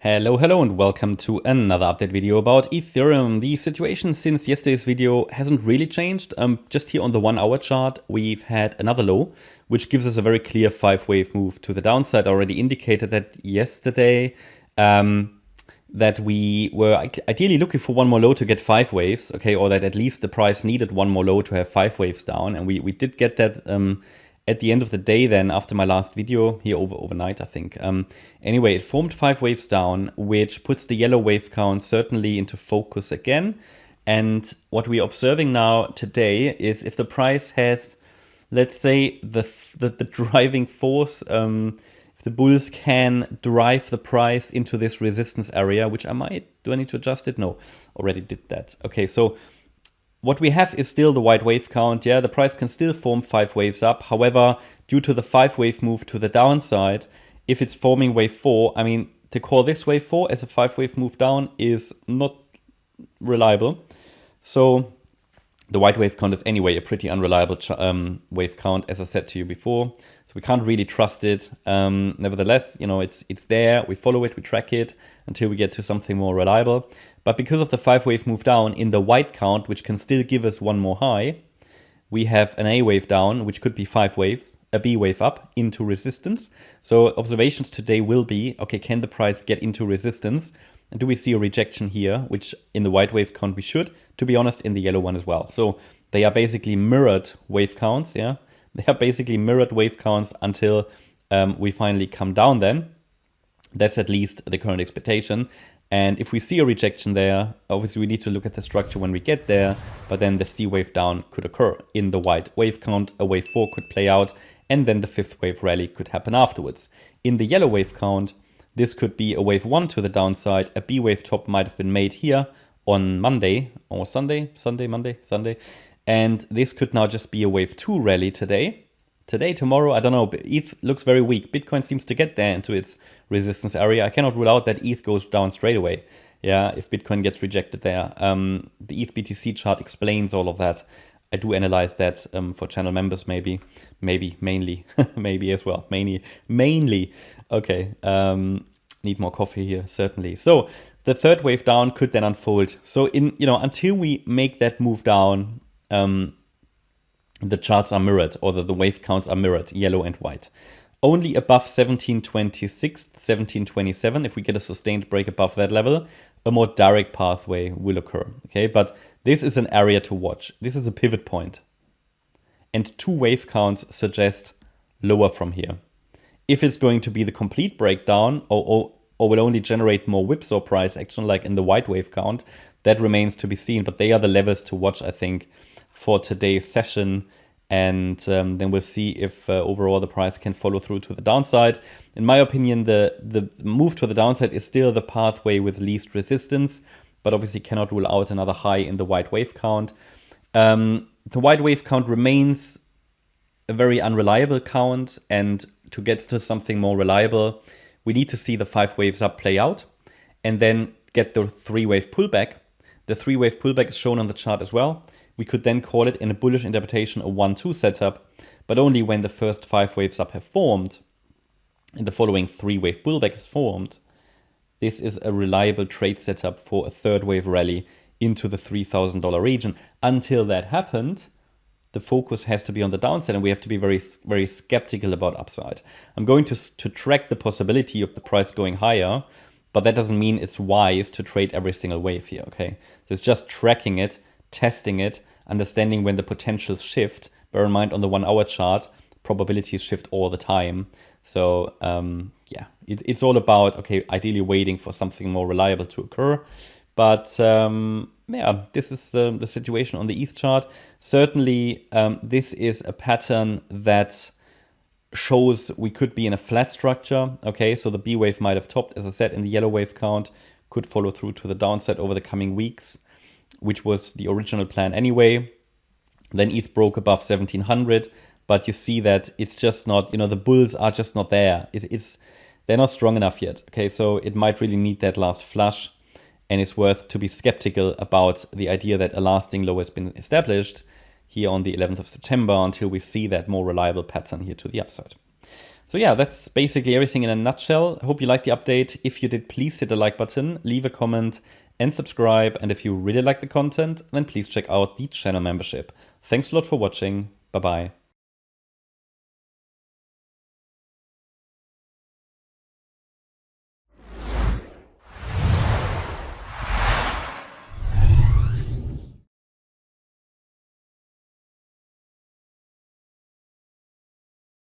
Hello, and welcome to another update video about Ethereum. The situation since yesterday's video hasn't really changed. Just here on the 1 hour chart, we've had another low, which gives us a very clear 5-wave move to the downside. I already indicated that yesterday, that we were ideally looking for one more low to get 5 waves, okay, or that at least the price needed one more low to have 5 waves down. And we did get that at the end of the day then, after my last video here overnight, I think. Anyway, it formed 5 waves down, which puts the yellow wave count certainly into focus again. And what we're observing now today is if the price has, let's say, the driving force, if the bulls can drive the price into this resistance area, which do I need to adjust it? No, already did that. Okay, so what we have is still the white wave count. Yeah, the price can still form 5 waves up. However, due to the 5-wave move to the downside, if it's forming wave 4, I mean, to call this wave 4 as a 5-wave move down is not reliable. So the white wave count is anyway a pretty unreliable wave count, as I said to you before. So we can't really trust it. Nevertheless, you know, it's there. We follow it, we track it until we get to something more reliable. But because of the 5-wave move down in the white count, which can still give us one more high, we have an A wave down, which could be 5 waves, a B wave up into resistance. So observations today will be, okay, can the price get into resistance? And do we see a rejection here, which in the white wave count we should, to be honest, in the yellow one as well. So they are basically mirrored wave counts, yeah? They are basically mirrored wave counts until we finally come down then. That's at least the current expectation. And if we see a rejection there, obviously we need to look at the structure when we get there, but then the C wave down could occur in the white wave count, a wave 4 could play out, and then the 5th wave rally could happen afterwards. In the yellow wave count, this could be a wave 1 to the downside, a B wave top might have been made here on Monday or Sunday, and this could now just be a wave 2 rally today, tomorrow, I don't know. ETH looks very weak. Bitcoin seems to get there into its resistance area. I cannot rule out that ETH goes down straight away. Yeah, if Bitcoin gets rejected there. The ETH BTC chart explains all of that. I do analyze that for channel members, maybe mainly, maybe as well, mainly. Okay, need more coffee here, certainly. So the 3rd wave down could then unfold. So until we make that move down, the charts are mirrored, or the wave counts are mirrored, yellow and white. Only above 1726, 1727, if we get a sustained break above that level, a more direct pathway will occur. Okay, but this is an area to watch. This is a pivot point. And 2 wave counts suggest lower from here. If it's going to be the complete breakdown or will only generate more whipsaw price action like in the white wave count, that remains to be seen. But they are the levels to watch, I think, for today's session, and then we'll see if overall the price can follow through to the downside. In my opinion, the move to the downside is still the pathway with least resistance, but obviously cannot rule out another high in the white wave count. The white wave count remains a very unreliable count, and to get to something more reliable, we need to see the 5 waves up play out and then get the 3-wave pullback. The 3-wave pullback is shown on the chart as well. We could then call it, in a bullish interpretation, a 1-2 setup, but only when the first 5 waves up have formed and the following 3-wave pullback is formed. This is a reliable trade setup for a 3rd wave rally into the $3,000 region. Until that happened, the focus has to be on the downside, and we have to be very, very skeptical about upside. I'm going to track the possibility of the price going higher, but that doesn't mean it's wise to trade every single wave here, okay? So it's just tracking it, testing it, understanding when the potentials shift. Bear in mind, on the 1 hour chart, probabilities shift all the time. So yeah, it's all about, okay, ideally waiting for something more reliable to occur. But yeah, this is the situation on the ETH chart. Certainly, this is a pattern that shows we could be in a flat structure. Okay, so the B wave might have topped, as I said, in the yellow wave count, could follow through to the downside over the coming weeks, which was the original plan anyway. Then ETH broke above 1700, but you see that it's just not, the bulls are just not there. They're not strong enough yet. Okay, so it might really need that last flush, and it's worth to be skeptical about the idea that a lasting low has been established here on the 11th of September until we see that more reliable pattern here to the upside. So yeah, that's basically everything in a nutshell. I hope you liked the update. If you did, please hit the like button, leave a comment and subscribe. And if you really like the content, then please check out the channel membership. Thanks a lot for watching. Bye-bye.